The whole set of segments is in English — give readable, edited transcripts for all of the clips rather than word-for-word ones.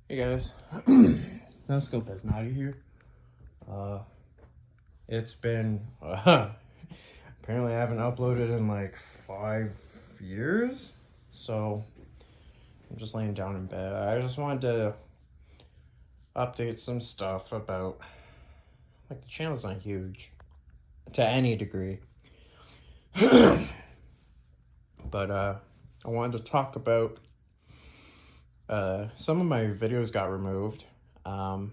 Hey guys, Scope is Naughty here. It's been apparently I haven't uploaded in like 5 years, so I'm just laying down in bed. I just wanted to update some stuff about like the channel's not huge to any degree, but I wanted to talk about some of my videos got removed. Some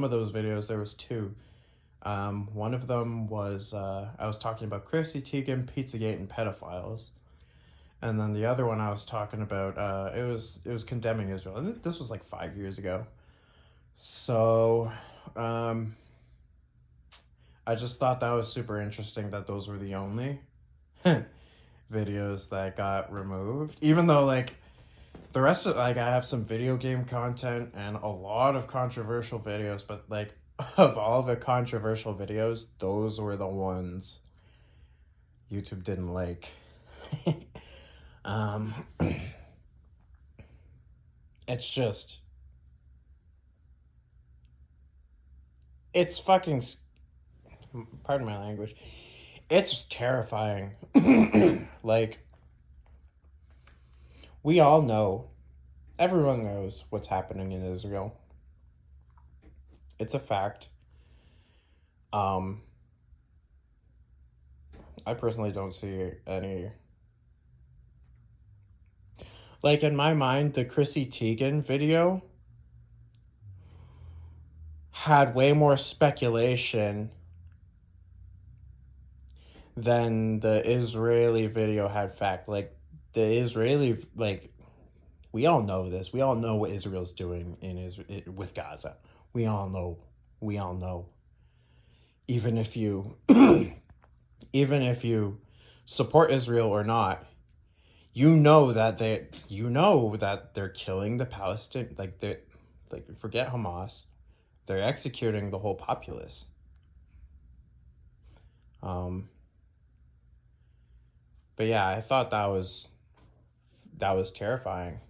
of those videos, there was two. One of them was I was talking about Chrissy Teigen, Pizzagate, and pedophiles, and then the other one I was talking about it was condemning Israel. And this was like 5 years ago. So I just thought that was super interesting that those were the only videos that got removed, even though like the rest of like I have some video game content and a lot of controversial videos, but like of all the controversial videos, those were the ones YouTube didn't like. um it's just it's fucking pardon my language, it's terrifying. Like, we all know, everyone knows what's happening in Israel. It's a fact. I personally don't see any, like, in my mind, the Chrissy Teigen video had way more speculation than the Israeli video had fact. Like, the Israeli, like, we all know this. We all know what Israel's doing in Israel with Gaza. We all know. We all know. Even if you even if you support Israel or not, you know that they're killing the Palestinian, like forget Hamas. They're executing the whole populace. But yeah, I thought that was terrifying.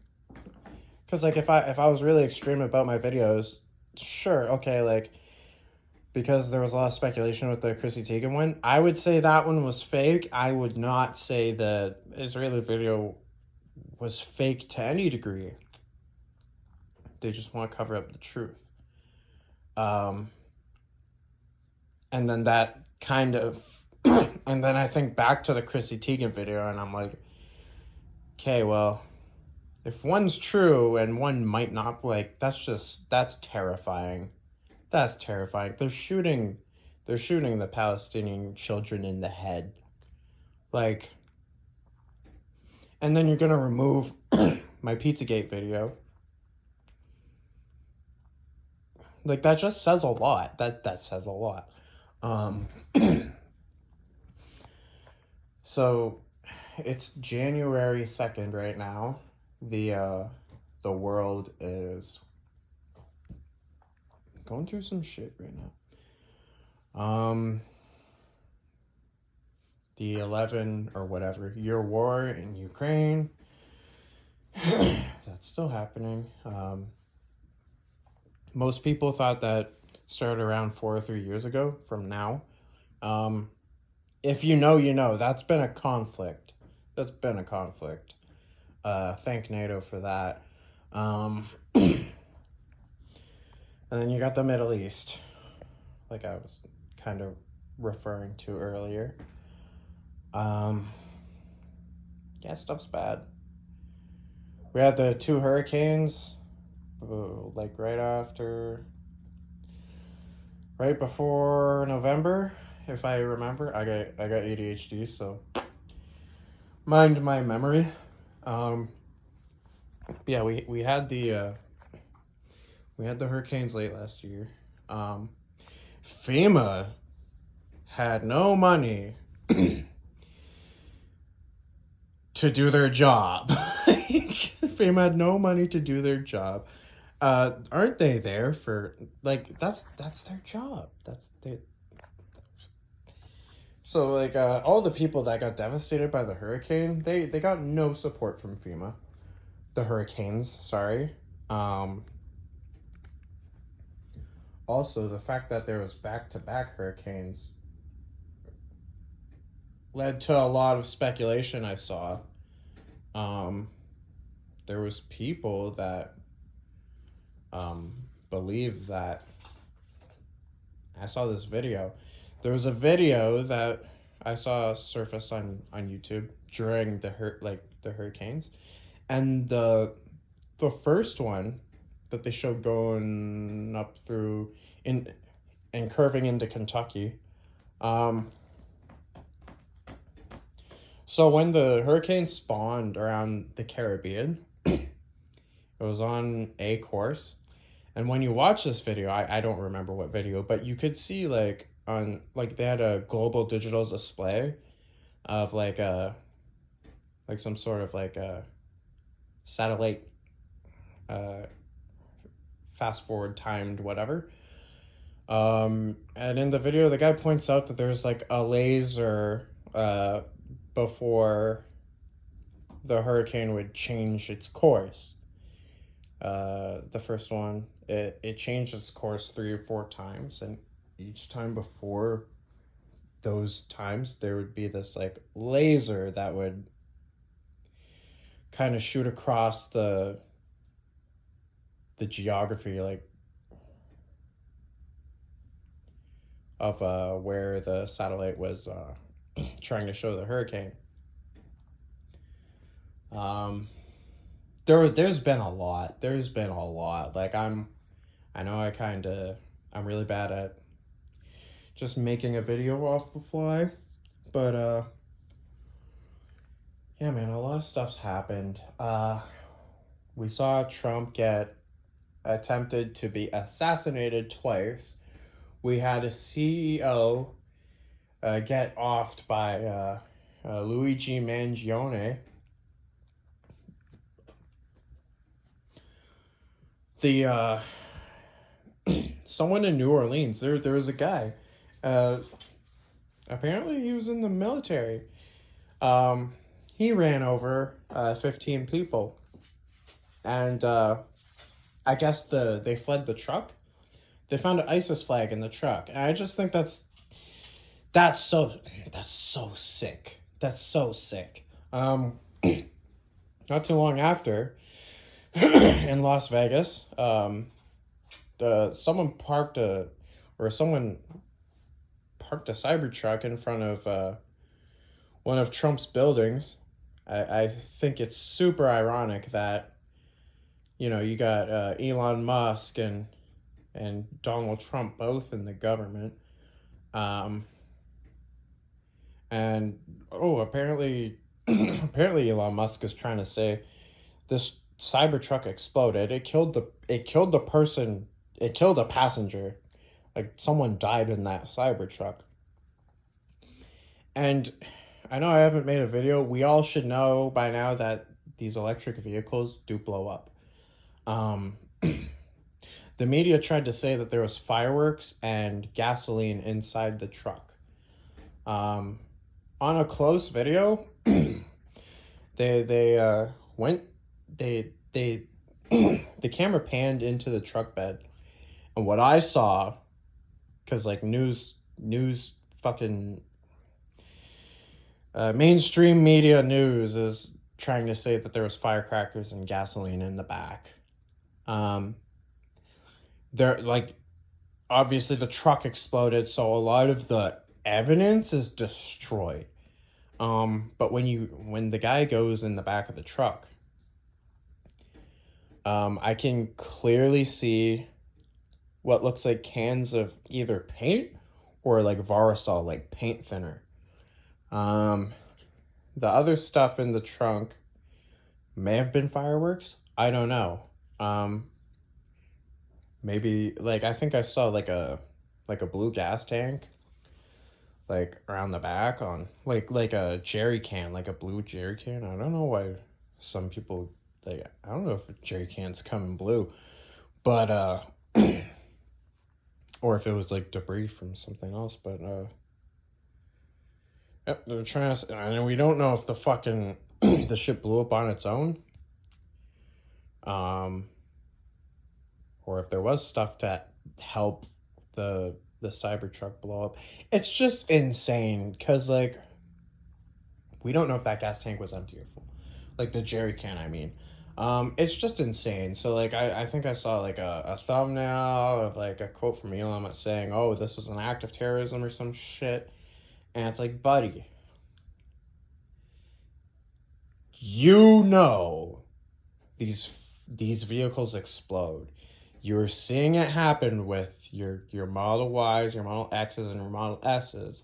Cause like if I was really extreme about my videos, sure, okay, like, because there was a lot of speculation with the Chrissy Teigen one, I would say that one was fake. I would not say the Israeli video was fake to any degree. They just want to cover up the truth. And then that kind of, and then I think back to the Chrissy Teigen video, and I'm like, okay, well, if one's true and one might not, like, that's terrifying. That's terrifying. They're shooting the Palestinian children in the head. Like, and then you're gonna remove my Pizzagate video. Like, that just says a lot. That says a lot. So it's January 2nd right now. The world is going through some shit right now. The 11 or whatever year war in Ukraine, that's still happening. Most people thought that started around 4 or 3 years ago from now. If you know, you know. That's been a conflict. Thank NATO for that. And then you got the Middle East, like I was kind of referring to earlier. Yeah, stuff's bad. We had the 2 hurricanes, like right before November, if I remember. I got ADHD, so mind my memory. Yeah, we had the hurricanes late last year. FEMA had no money to do their job. FEMA had no money to do their job. Aren't they there for, like, that's their job. So like all the people that got devastated by the hurricane, they got no support from FEMA. the hurricanes, sorry. Um, Also, the fact that there was back-to-back hurricanes led to a lot of speculation. I saw um, there was people that um, believe that I saw this video. There was a video that I saw surface on YouTube during the hurricanes, and the first one that they showed going up through in and curving into Kentucky. Um, so when the hurricane spawned around the Caribbean, it was on a course. And when you watch this video, I don't remember what video, but you could see like they had a global digital display of like some sort of like a satellite uh fast forward timed whatever. And in the video, the guy points out that there's like a laser before the hurricane would change its course. The first one, it changed its course 3 or 4 times, and each time before those times, there would be this like laser that would kind of shoot across the geography, like of where the satellite was trying to show the hurricane. Um, there's been a lot. There's been a lot. I know I'm really bad at just making a video off the fly, but yeah, man, a lot of stuff's happened. We saw Trump get attempted to be assassinated twice. We had a CEO get offed by Luigi Mangione. The someone in New Orleans. There was a guy. Apparently he was in the military. He ran over 15 people, and I guess they fled the truck. They found an ISIS flag in the truck, and I just think that's so sick. That's so sick. Not too long after, in Las Vegas, someone parked a Cybertruck in front of one of Trump's buildings. I think it's super ironic that you got Elon Musk and Donald Trump both in the government. And apparently apparently Elon Musk is trying to say this Cybertruck exploded. It killed the person. It killed a passenger. Like someone died in that Cybertruck. And I know I haven't made a video. We all should know by now that these electric vehicles do blow up. The media tried to say that there was fireworks and gasoline inside the truck. On a close video, they went they the camera panned into the truck bed, and what I saw, because like news fucking mainstream media news is trying to say that there was firecrackers and gasoline in the back. There, like, obviously the truck exploded, so a lot of the evidence is destroyed. But when the guy goes in the back of the truck, I can clearly see what looks like cans of either paint or like Varisol, like paint thinner. The other stuff in the trunk may have been fireworks. I don't know. Maybe like I think I saw like a blue gas tank like around the back on like a jerry can, like a blue jerry can. I don't know why some people I don't know if jerry cans come in blue, but or if it was like debris from something else, but yep, they're trying to, and we don't know if the fucking the ship blew up on its own. Um, or if there was stuff to help the Cybertruck blow up. It's just insane because like we don't know if that gas tank was empty or full, like the jerry can. I mean, it's just insane. So like I think I saw like a thumbnail of like a quote from Elon Musk saying, "Oh, this was an act of terrorism or some shit," and it's like, buddy, you know, these vehicles explode. You're seeing it happen with your Model Ys, your Model X's, and your Model S's,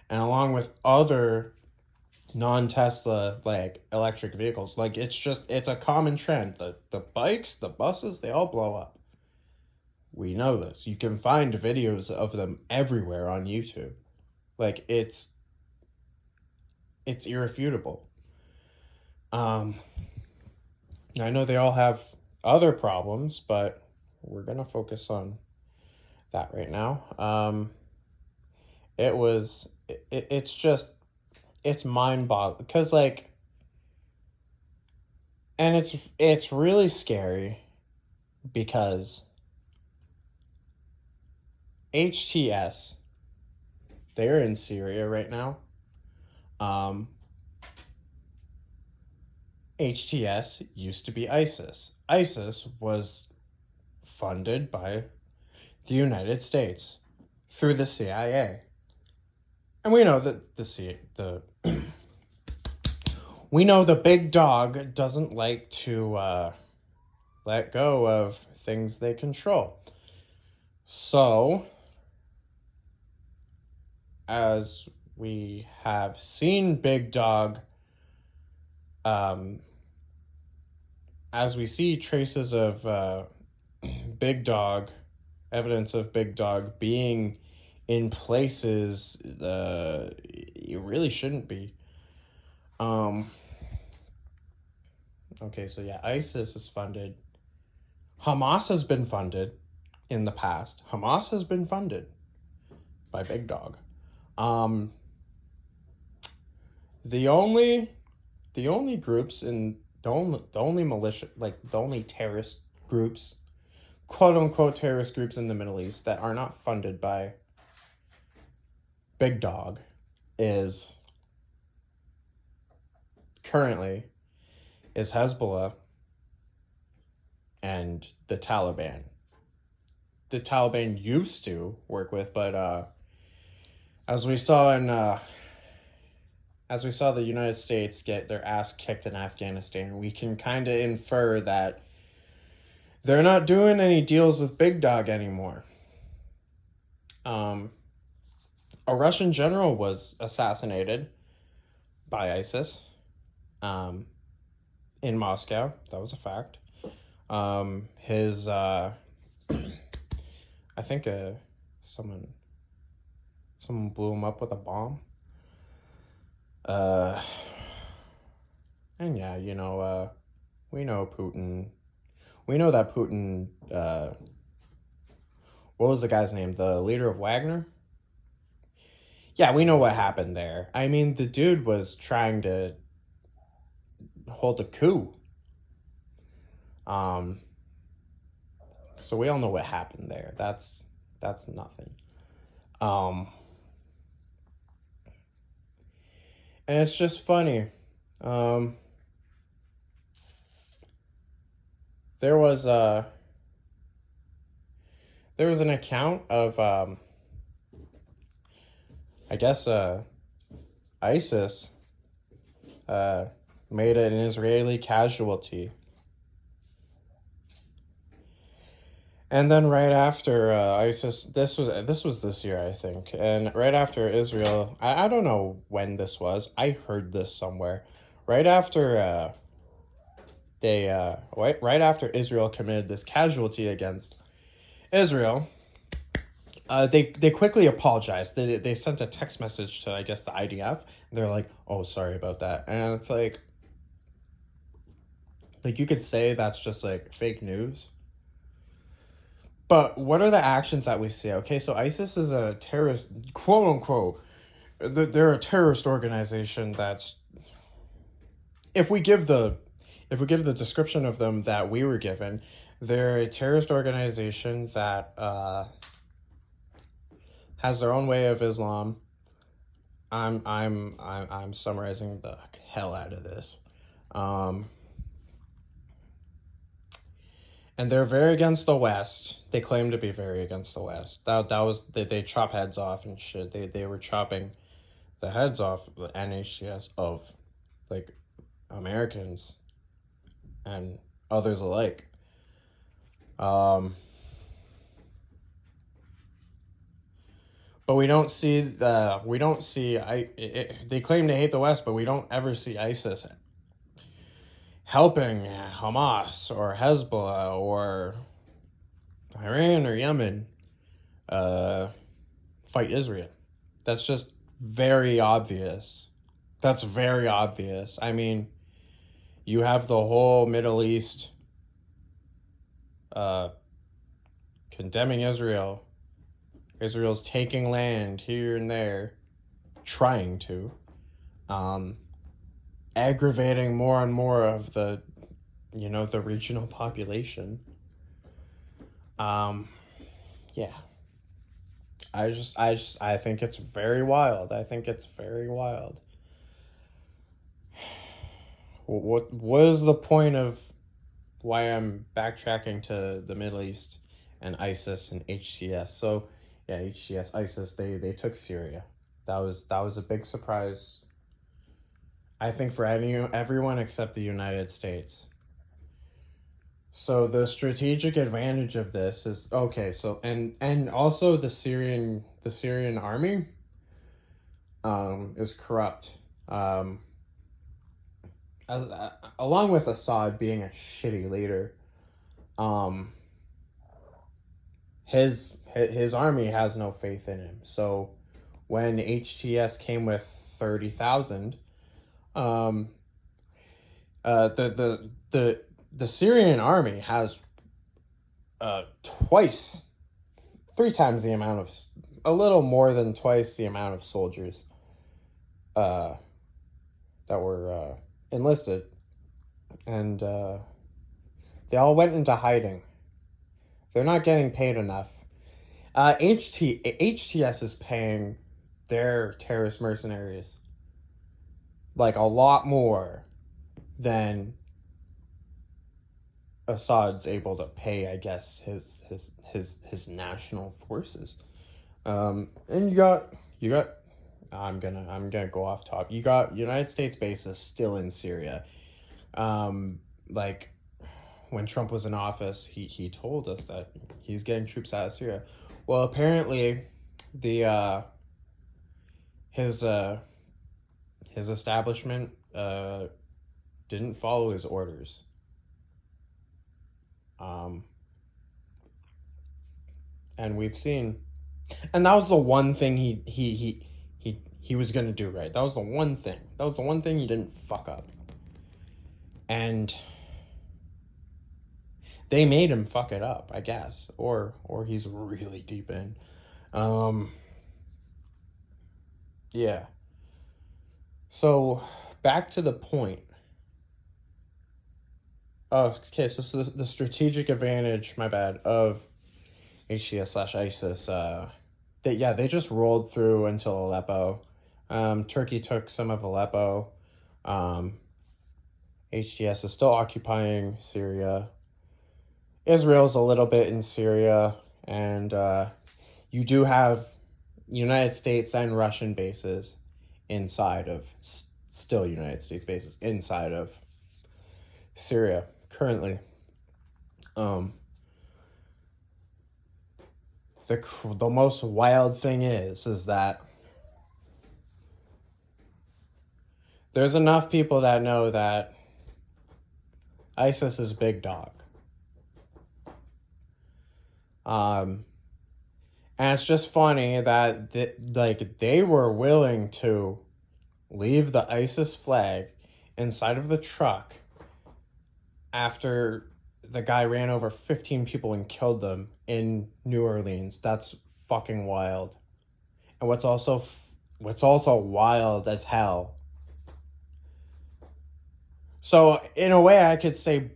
and along with other non-Tesla like electric vehicles. Like it's a common trend. The bikes, the buses, they all blow up. We know this. You can find videos of them everywhere on YouTube. Like it's irrefutable. Um I know they all have other problems, but we're gonna focus on that right now. It's just it's mind boggling because like, and it's really scary because HTS, they're in Syria right now. Um, HTS used to be ISIS. ISIS was funded by the United States through the CIA, and we know that the we know the big dog doesn't like to let go of things they control. So, as we have seen Big Dog, um, as we see traces of Big Dog, evidence of Big Dog being in places it really shouldn't be. Okay, so yeah, ISIS is funded. Hamas has been funded in the past. Hamas has been funded by Big Dog. The only groups in the only militia, like the only terrorist groups, quote unquote terrorist groups in the Middle East that are not funded by Big Dog is currently is Hezbollah and the Taliban. The Taliban used to work with, but as we saw the United States get their ass kicked in Afghanistan, we can kind of infer that they're not doing any deals with Big Dog anymore. A Russian general was assassinated by ISIS in Moscow. That was a fact. His I think someone blew him up with a bomb. And yeah, we know Putin. We know that Putin. What was the guy's name? The leader of Wagner. Yeah, we know what happened there. I mean, the dude was trying to hold a coup. So we all know what happened there. That's nothing. And it's just funny. There was an account of I guess ISIS made an Israeli casualty. And then right after ISIS, this was this year, I think, and right after Israel, I don't know when this was. I heard this somewhere. Right after right after Israel committed this casualty against Israel, they quickly apologized. They sent a text message to, I guess, the IDF. And they're like, "Oh, sorry about that," and it's like you could say that's just like fake news. But what are the actions that we see? Okay, so ISIS is a terrorist, quote unquote. They're a terrorist organization that's, if we give the if we give the description of them that we were given, they're a terrorist organization that has their own way of Islam. I'm summarizing the hell out of this. And they're very against the West. They claim to be very against the West. That was they chop heads off and shit. They were chopping the heads off the NHTS of like Americans and others alike. But we don't see they claim to hate the West, but we don't ever see ISIS helping Hamas or Hezbollah or Iran or Yemen fight Israel. That's just very obvious. That's very obvious. I mean, you have the whole Middle East condemning Israel. Israel's taking land here and there, trying to, aggravating more and more of the regional population. Yeah. I think it's very wild. I think it's very wild. What is the point of why I'm backtracking to the Middle East and ISIS and HTS? So, yeah, HTS, ISIS, they took Syria. That was a big surprise, I think, for everyone except the United States. So the strategic advantage of this is okay. So and also the Syrian army is corrupt. Along with Assad being a shitty leader, his army has no faith in him. So when HTS came with 30,000, the Syrian army has three times the amount of, a little more than twice the amount of soldiers that were enlisted, and they all went into hiding. They're not getting paid enough. HTS is paying their terrorist mercenaries like a lot more than Assad's able to pay, I guess, his national forces. And you got I'm gonna go off topic. You got United States bases still in Syria. Like when Trump was in office, he told us that he's getting troops out of Syria. Well, apparently his establishment didn't follow his orders. And we've seen, and that was the one thing he was gonna do right. That was the one thing. That was the one thing he didn't fuck up. And they made him fuck it up, I guess, or he's really deep in. Yeah. So back to the point. Oh, okay. So the strategic advantage, my bad, of HTS/ISIS. They just rolled through until Aleppo. Turkey took some of Aleppo. HTS is still occupying Syria. Israel's a little bit in Syria, and you do have United States and Russian bases inside of, still United States bases inside of Syria currently. The most wild thing is that there's enough people that know that ISIS is big dog. And it's just funny that they were willing to leave the ISIS flag inside of the truck after the guy ran over 15 people and killed them in New Orleans. That's fucking wild. And what's also wild as hell. So in a way, I could say,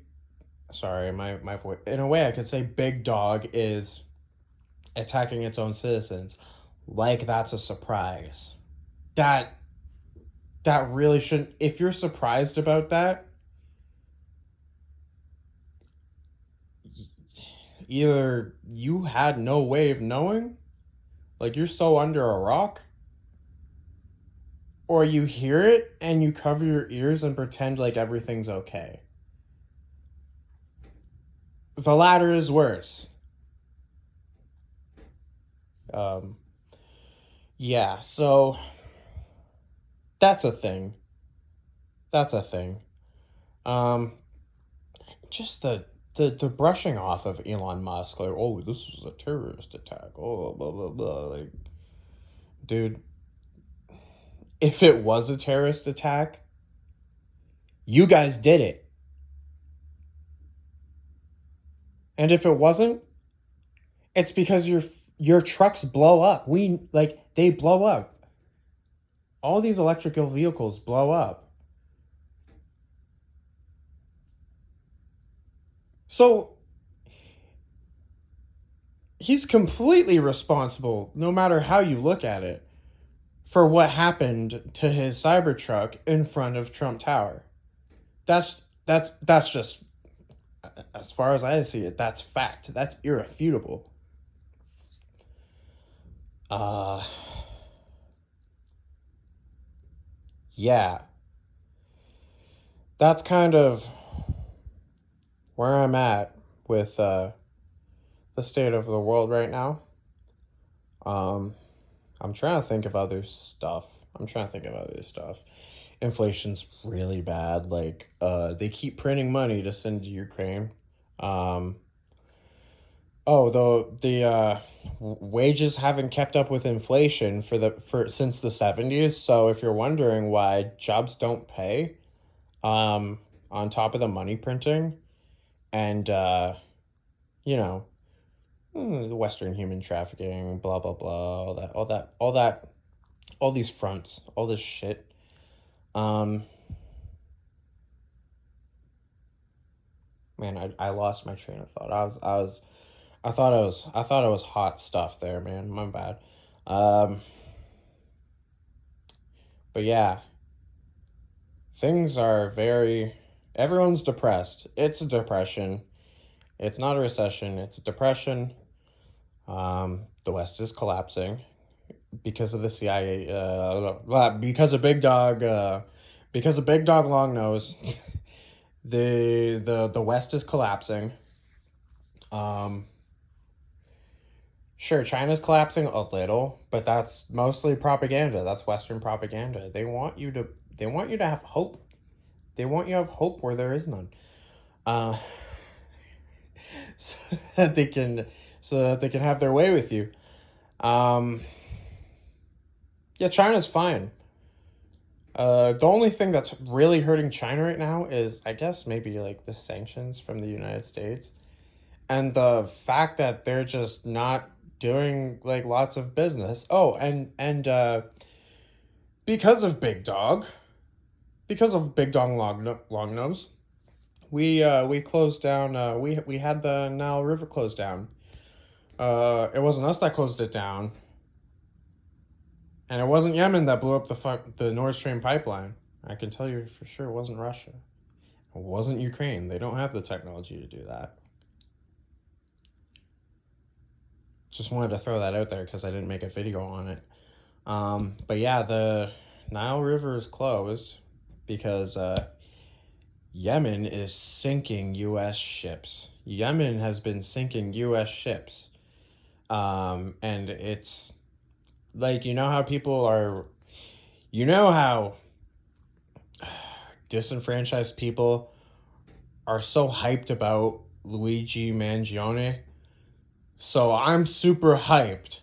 sorry, my voice. In a way, I could say Big Dog is attacking its own citizens, like that's a surprise. That that really shouldn't. If you're surprised about that, either you had no way of knowing, like you're so under a rock, or you hear it and you cover your ears and pretend like everything's okay. The latter is worse. Um, yeah, so that's a thing. That's a thing. Um, just the brushing off of Elon Musk, like, oh, this was a terrorist attack. Oh, blah blah blah. Like, dude, if it was a terrorist attack, you guys did it. And if it wasn't, it's because your trucks blow up. They blow up. All these electrical vehicles blow up. So he's completely responsible, no matter how you look at it, for what happened to his Cybertruck in front of Trump Tower. That's just, as far as I see it, that's fact. That's irrefutable. Uh yeah. That's kind of where I'm at with the state of the world right now. Um I'm trying to think of other stuff. I'm trying to think of other stuff. Inflation's really bad. Like, they keep printing money to send to Ukraine. Um, oh, the wages haven't kept up with inflation for since the 70s. So if you're wondering why jobs don't pay, um, on top of the money printing and you know, the Western human trafficking, blah blah blah, all these fronts, all this shit. Um, man, I lost my train of thought. I thought it was hot stuff there, man. My bad. Um, but yeah, things are very. Everyone's depressed. It's a depression. It's not a recession. It's a depression. The West is collapsing because of the CIA. Because of Big Dog. Because of Big Dog Long Nose. The West is collapsing. Um, Sure, China's collapsing a little, but that's mostly propaganda. That's Western propaganda. They want you to have hope. They want you to have hope where there is none. Uh so that they can so that they can have their way with you. Um yeah, China's fine. The only thing that's really hurting China right now is, I guess, maybe like the sanctions from the United States and the fact that they're just not doing like lots of business. Oh, and because of Big Dog, because of Big Dog Long Nose, we closed down. We had the Nile River closed down. It wasn't us that closed it down, and it wasn't Yemen that blew up the Nord Stream pipeline. I can tell you for sure it wasn't Russia. It wasn't Ukraine. They don't have the technology to do that. Just wanted to throw that out there because I didn't make a video on it. But yeah, the Nile River is closed because Yemen is sinking U.S. ships. Yemen has been sinking U.S. ships. And it's like, you know how people are, you know how disenfranchised people are so hyped about Luigi Mangione? So I'm super hyped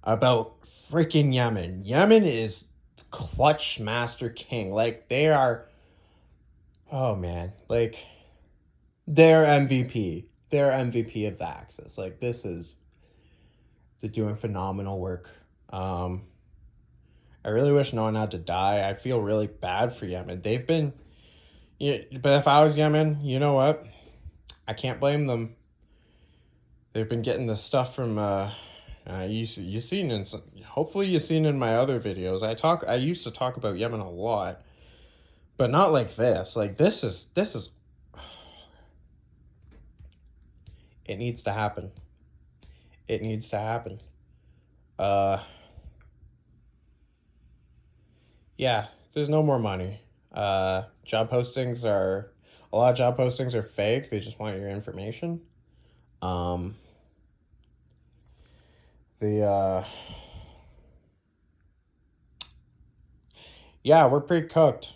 about freaking Yemen. Yemen is clutch master king. Like, they are, oh man, like, they're MVP. They're MVP of the Axis. Like, they're doing phenomenal work. I really wish no one had to die. I feel really bad for Yemen. Yeah, but if I was Yemen, you know what? I can't blame them. They've been getting the stuff from you seen in some, hopefully you seen in my other videos. I used to talk about Yemen a lot, but not like this. Like this is it needs to happen. It needs to happen. Uh yeah, there's no more money. Job postings are a lot of job postings are fake. They just want your information. Um the yeah, we're pretty cooked.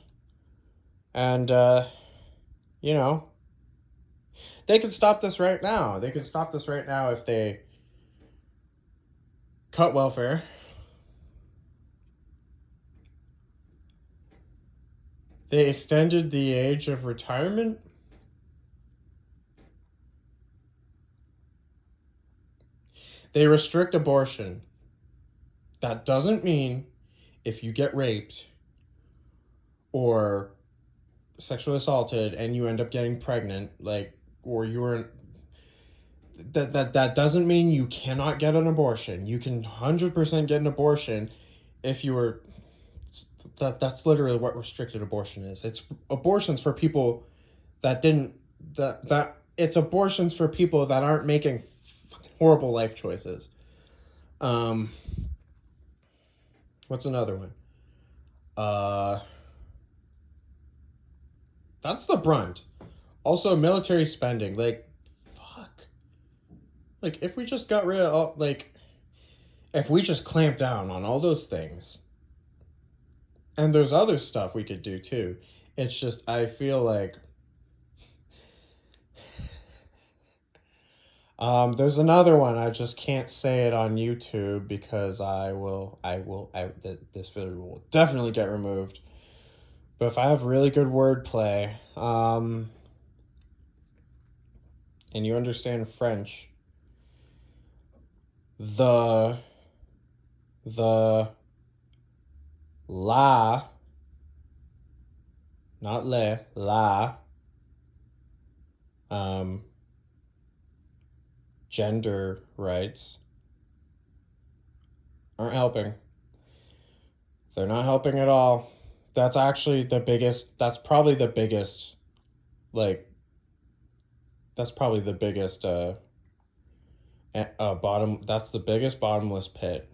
And you know, they could stop this right now. They could stop this right now if they cut welfare. They extended the age of retirement. They restrict abortion. That doesn't mean if you get raped or sexually assaulted and you end up getting pregnant, like, or you're that doesn't mean you cannot get an abortion. You can 100% get an abortion if you were that's literally what restricted abortion is. It's abortions for people that didn't that it's abortions for people that aren't making horrible life choices. Um, what's another one? Uh, that's the brunt. Also, military spending. Like, fuck. Like, if we just got rid of if we just clamp down on all those things, and there's other stuff we could do too. It's just I feel like there's another one. I just can't say it on YouTube because this video will definitely get removed. But if I have really good wordplay, and you understand French, the la, not le, la, gender rights aren't helping. They're not helping at all. That's actually the biggest, that's probably the biggest, like, that's probably the biggest, that's the biggest bottomless pit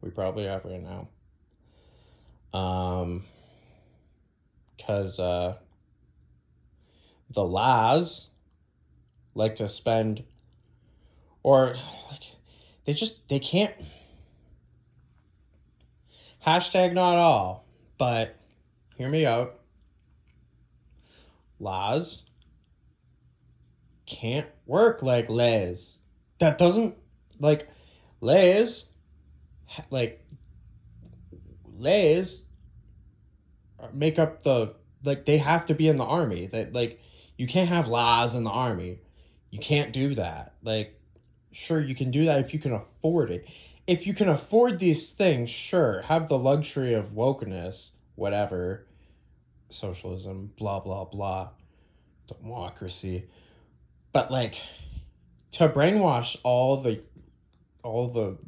we probably have right now. Because, the laws like to spend, or, like, they can't, hashtag not all, but hear me out. Laws can't work like lays. That doesn't, like, lays, like, lays make up the, like, they have to be in the army. That, like, you can't have laws in the army. You can't do that. Like, sure, you can do that if you can afford it. If you can afford these things, sure, have the luxury of wokeness, whatever, socialism, blah, blah, blah, democracy. But, like, to brainwash all the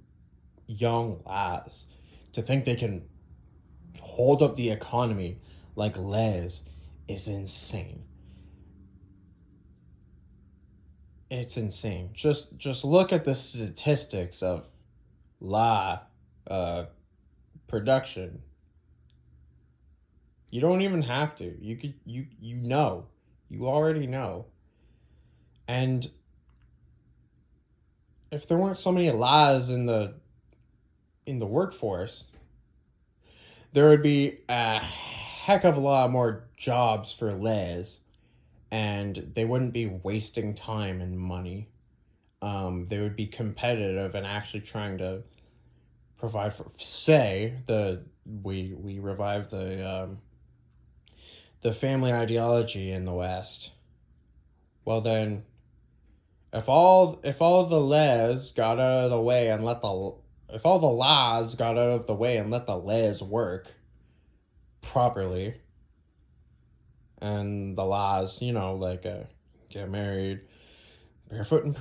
young lads to think they can hold up the economy like Les is insane. It's insane. Just look at the statistics of La production. You don't even have to. You could you know. You already know. And if there weren't so many laws in the workforce, there would be a heck of a lot more jobs for Les, and they wouldn't be wasting time and money. They would be competitive and actually trying to provide for, say, we revive the family ideology in the West. Well then, if all the les got out of the way and if all the laws got out of the way and let the les work properly, and the laws, like get married barefoot and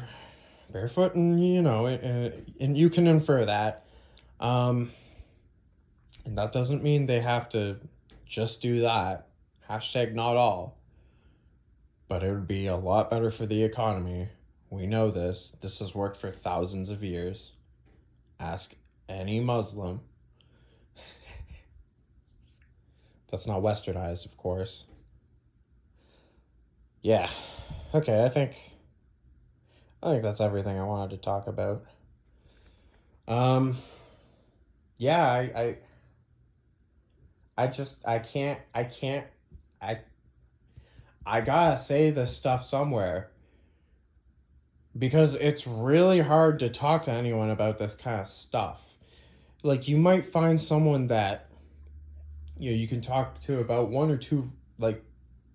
and you can infer that. Um, and that doesn't mean they have to just do that. Hashtag not all. But it would be a lot better for the economy. We know this. This has worked for thousands of years. Ask any Muslim. That's not westernized, of course. Yeah. Okay, I think that's everything I wanted to talk about. Um yeah, I I gotta say this stuff somewhere because it's really hard to talk to anyone about this kind of stuff. Like, you might find someone that you can talk to about one or two, like,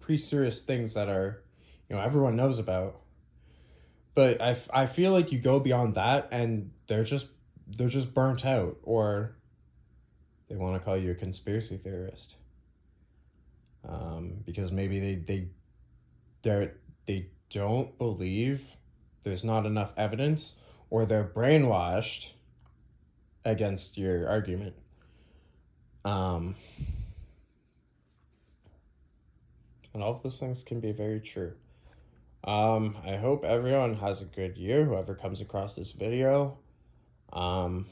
pretty serious things that are everyone knows about, but I feel like you go beyond that and they're just burnt out, or they want to call you a conspiracy theorist, because maybe they don't believe there's not enough evidence, or they're brainwashed against your argument. Um, and all of those things can be very true. I hope everyone has a good year, whoever comes across this video. Um,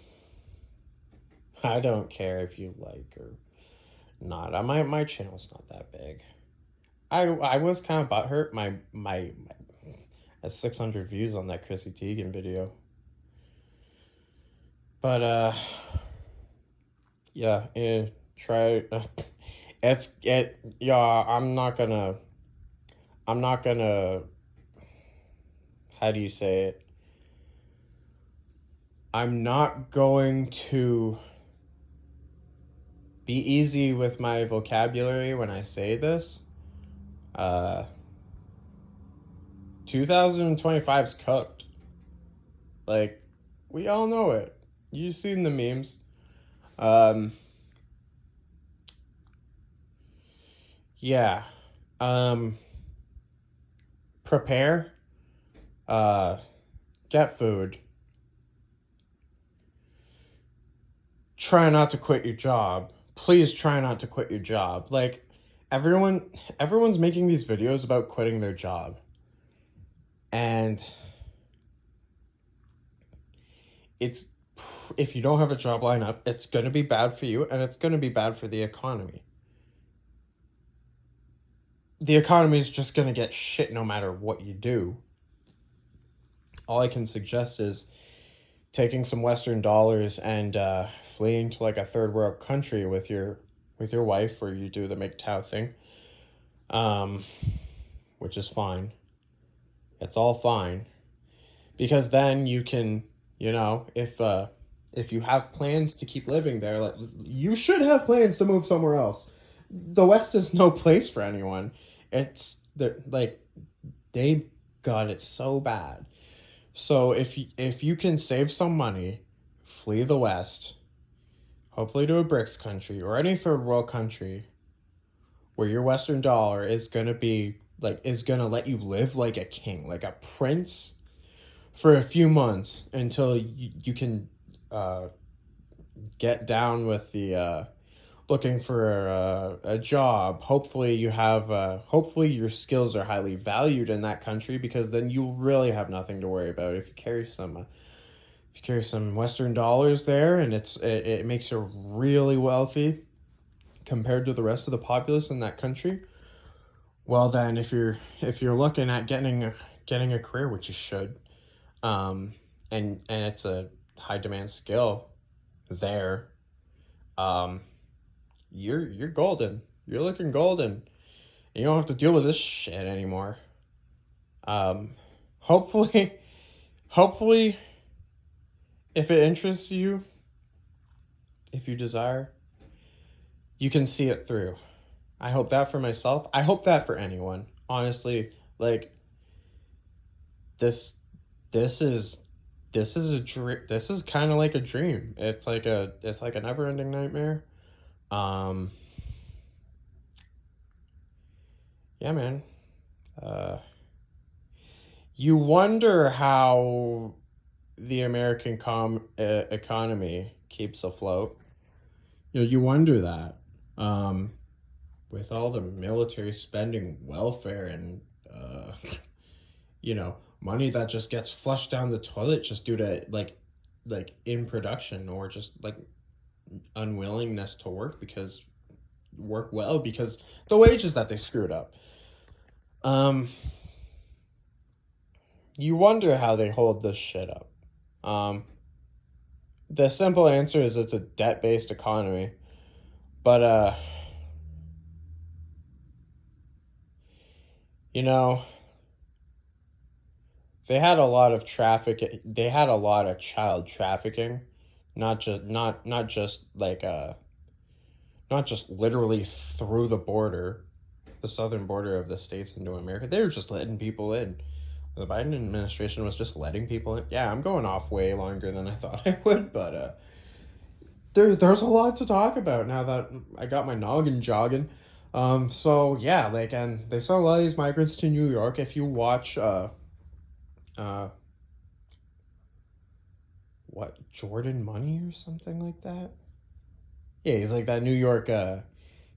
I don't care if you like or not. My channel's not that big. I was kind of butthurt. My 600 views on that Chrissy Teigen video. But yeah, try. Yeah. I'm not gonna. How do you say it? I'm not going to be easy with my vocabulary when I say this. Uh, 2025's cooked. Like, we all know it. You've seen the memes. Um, yeah. Um, Prepare. Uh, get food. Try not to quit your job. Please try not to quit your job. Like, everyone's making these videos about quitting their job. And it's if you don't have a job lined up, it's going to be bad for you, and it's going to be bad for the economy. The economy is just going to get shit no matter what you do. All I can suggest is taking some Western dollars and fleeing to like a third world country with your wife, or you do the MGTOW thing, which is fine. It's all fine, because then you can, if you have plans to keep living there, like, you should have plans to move somewhere else. The West is no place for anyone. It's like they got it so bad. So if you can save some money, flee the West, hopefully to a BRICS country or any third world country where your Western dollar is gonna let you live like a king, like a prince, for a few months until you can get down with the looking for a job. Hopefully hopefully your skills are highly valued in that country, because then you really have nothing to worry about. If you carry some Western dollars there, and it makes you really wealthy compared to the rest of the populace in that country, well then, if you're looking at getting a career, which you should, and it's a high demand skill there, you're golden. You're looking golden. You don't have to deal with this shit anymore. Um, hopefully, hopefully, if it interests you, if you desire, you can see it through. I hope that for myself. I hope that for anyone. Honestly, like, this, this is a dream. This is kind of like a dream. It's like a never-ending nightmare. Um, Yeah, man. Uh, you wonder how the American economy keeps afloat. You wonder that. Um, with all the military spending, welfare, and money that just gets flushed down the toilet just due to like in production or just like unwillingness to work well because the wages that they screwed up. Um, you wonder how they hold this shit up. Um, the simple answer is it's a debt-based economy, but you know, they had a lot of child trafficking, not just not just literally through the border, the southern border of the states into America. They were just letting people in. The Biden administration was just letting people in. Yeah, I'm going off way longer than I thought I would, but there's a lot to talk about now that I got my noggin jogging. So yeah, like, and they sent a lot of these migrants to New York. If you watch uh what, Jordan Money or something like that. Yeah, he's like that New York.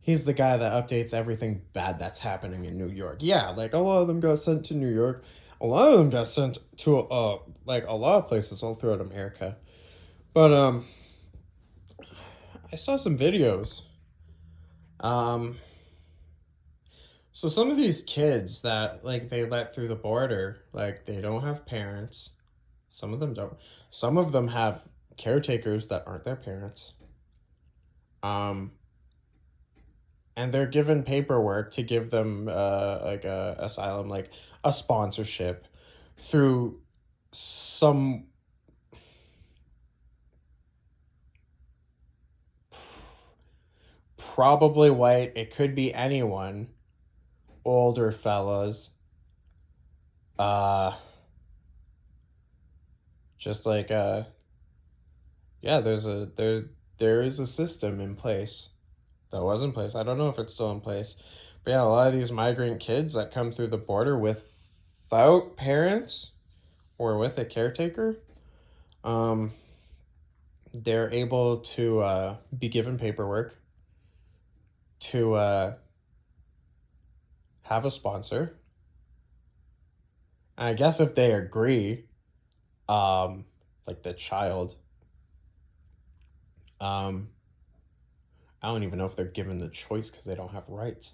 He's the guy that updates everything bad that's happening in New York. Yeah, like a lot of them got sent to New York. A lot of them got sent to like a lot of places all throughout America. But I saw some videos. Um, so some of these kids that like they let through the border, like they don't have parents. Some of them don't. Some of them have caretakers that aren't their parents. Um, and they're given paperwork to give them like a asylum, like a sponsorship through some probably white, it could be anyone, older fellas, uh just like yeah, there is a system in place that was in place. I don't know if it's still in place, but yeah, a lot of these migrant kids that come through the border without parents or with a caretaker, um, they're able to be given paperwork to have a sponsor. And I guess if they agree, um, like the child, um, I don't even know if they're given the choice because they don't have rights.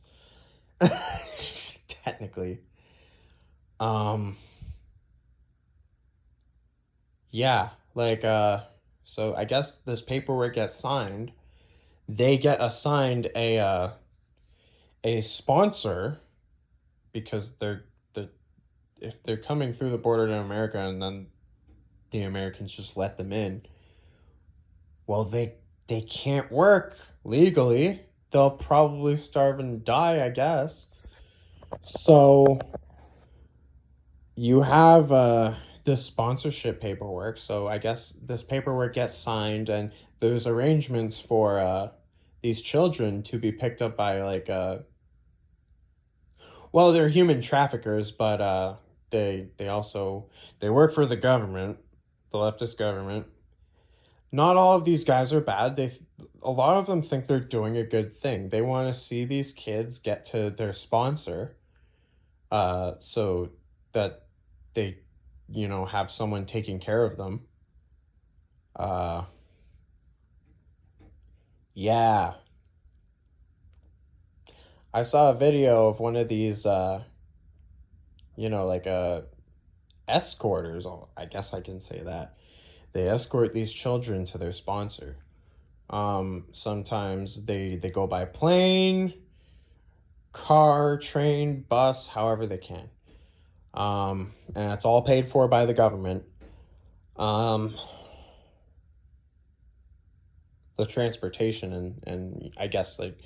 Technically. Um, yeah, like so I guess this paperwork gets signed. They get assigned a sponsor because the if they're coming through the border to America and then the Americans just let them in, well they can't work legally. They'll probably starve and die, I guess. So you have this sponsorship paperwork. So I guess this paperwork gets signed, and there's arrangements for these children to be picked up by like well, they're human traffickers, but they also they work for the government, the leftist government. Not all of these guys are bad. A lot of them think they're doing a good thing. They want to see these kids get to their sponsor, so that they, have someone taking care of them. Uh, yeah, I saw a video of one of these, like escorters. I guess I can say that they escort these children to their sponsor. Sometimes they go by plane, car, train, bus, however they can. And it's all paid for by the government. Um, the transportation and I guess like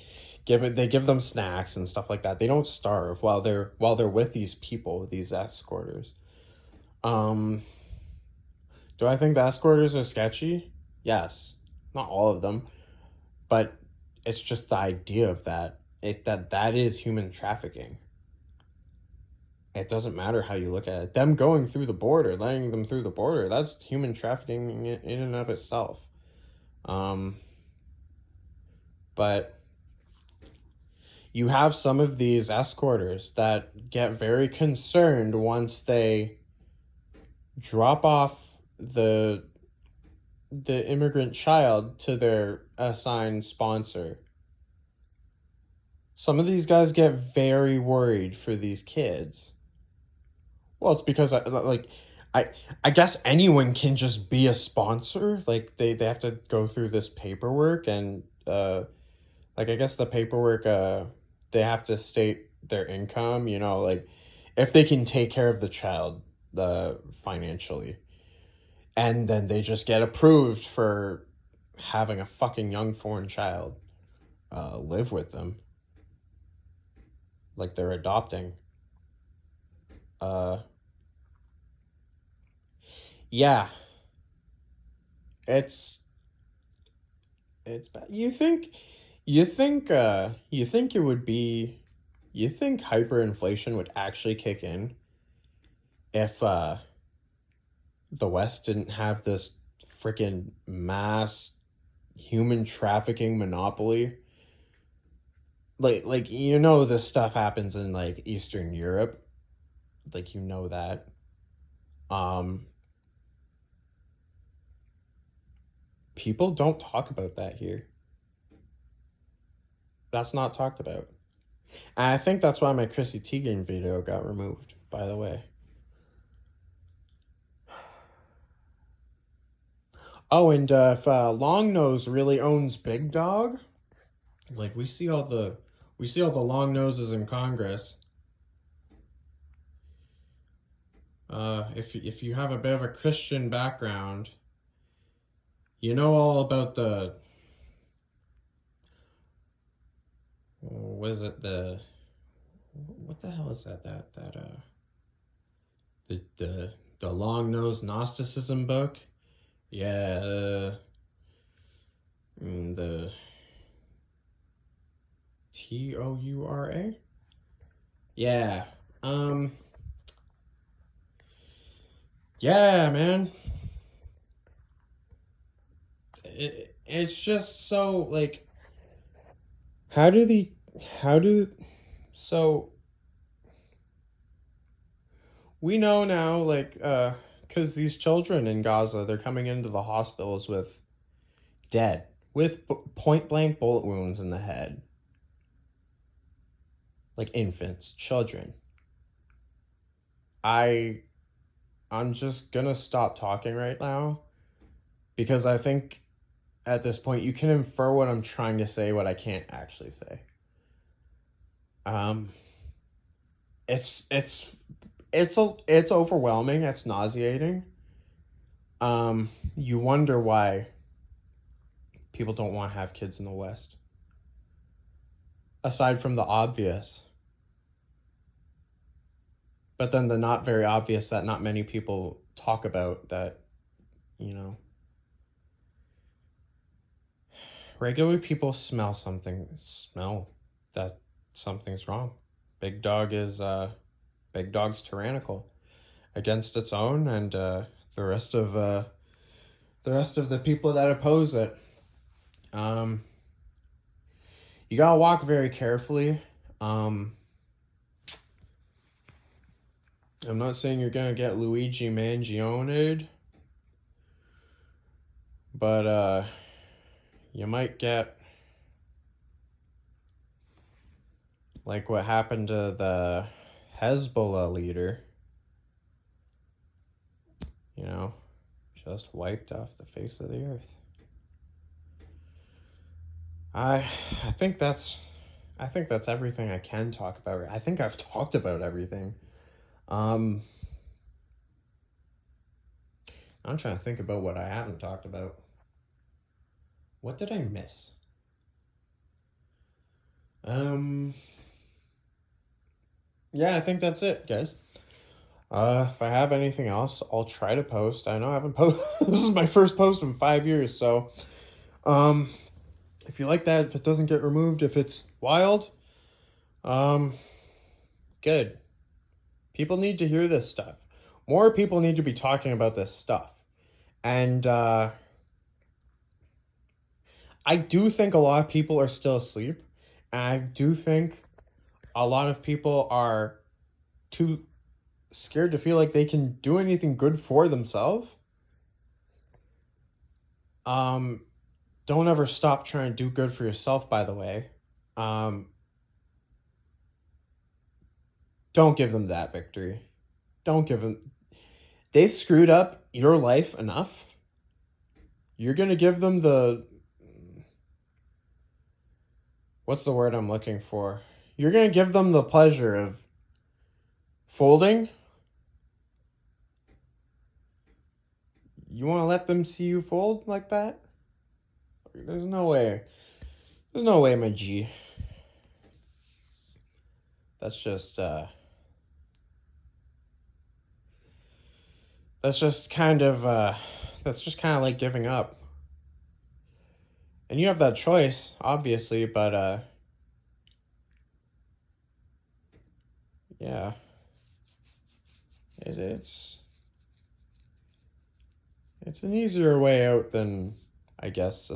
they give them snacks and stuff like that. They don't starve while they're with these people, these escorters. Um, do I think the escorters are sketchy? Yes, not all of them, but it's just the idea of that. That is human trafficking. it doesn't matter how you look at it. Them going through the border, letting them through the border, that's human trafficking in and of itself. Um, but you have some of these escorters that get very concerned once they drop off the immigrant child to their assigned sponsor. Some of these guys get very worried for these kids. Well, it's because I I guess anyone can just be a sponsor. Like they have to go through this paperwork and like I guess the paperwork they have to state their income, you know, like if they can take care of the child financially. And then they just get approved for having a fucking young foreign child live with them. Like they're adopting. Uh yeah, it's it's bad. You think it would be you think hyperinflation would actually kick in if the West didn't have this freaking mass human trafficking monopoly? Like you know this stuff happens in like Eastern Europe. Like you know that. Um People don't talk about that here. That's not talked about. And I think that's why my Chrissy Teigen video got removed, by the way. Oh, and if Long Nose really owns Big Dog, like we see all the long noses in Congress. If you have a bit of a Christian background, you know all about the was it the what the hell is that the long nose Gnosticism book? Yeah, the Toura. Yeah, um, yeah, man. It's just so like how do the how do so we know now like because these children in Gaza they're coming into the hospitals with dead with point blank bullet wounds in the head, like infants, children. I I'm just gonna stop talking right now because I think at this point you can infer what I'm trying to say, what I can't actually say. Um, it's it's it's overwhelming. It's nauseating. You wonder why people don't want to have kids in the West, aside from the obvious. But then the not very obvious that not many people talk about that, you know, regular people smell that something's wrong. Big dog is big dog's tyrannical against its own and the rest of the people that oppose it. Um, you gotta walk very carefully. Um, I'm not saying you're gonna get Luigi Mangione, but you might get like what happened to the Hezbollah leader. You know, just wiped off the face of the earth. I I think that's I think that's everything I can talk about. I think I've talked about everything. Um, I'm trying to think about what I haven't talked about. What did I miss? Um, yeah, I think that's it, guys. If I have anything else, I'll try to post. I know I haven't posted. This is my first post in 5 years, so um, if you like that, if it doesn't get removed, if it's wild, um, good. People need to hear this stuff. More people need to be talking about this stuff. And I do think a lot of people are still asleep. And I do think a lot of people are too scared to feel like they can do anything good for themselves. Don't ever stop trying to do good for yourself, by the way. Um, don't give them that victory. Don't give them. They screwed up your life enough. You're going to give them the. What's the word I'm looking for? You're going to give them the pleasure of folding. You want to let them see you fold like that? There's no way. There's no way, my G. That's just that's just kind of like giving up. And you have that choice, obviously, but yeah. It's an easier way out than, I guess,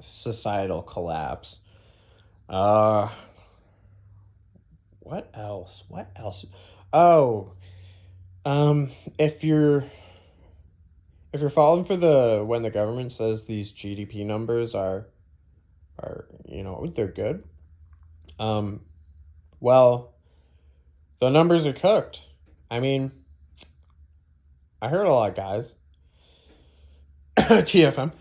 societal collapse. What else? What else? Oh, if you're falling for the when the government says these GDP numbers are they're good. Well, the numbers are cooked. I mean, I heard a lot of guys TFM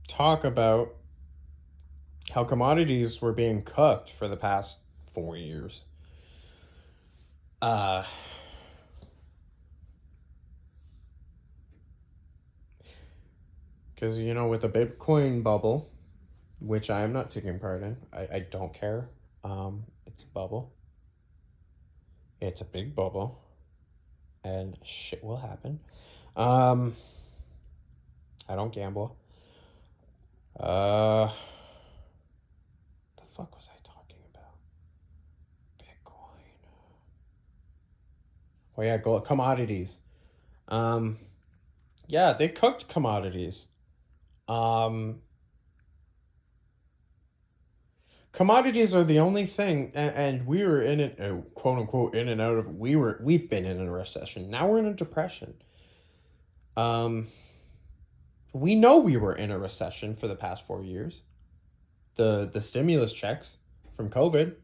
talk about how commodities were being cooked for the past 4 years. Because with the Bitcoin bubble, which I am not taking part in, I don't care. It's a bubble. It's a big bubble, and shit will happen. I don't gamble. The fuck was I talking about? Bitcoin. Oh yeah, gold commodities. Yeah, they cooked commodities. Commodities are the only thing, and we were in it, quote unquote, in and out of. We've been in a recession. Now we're in a depression. We know we were in a recession for the past 4 years. The stimulus checks from COVID.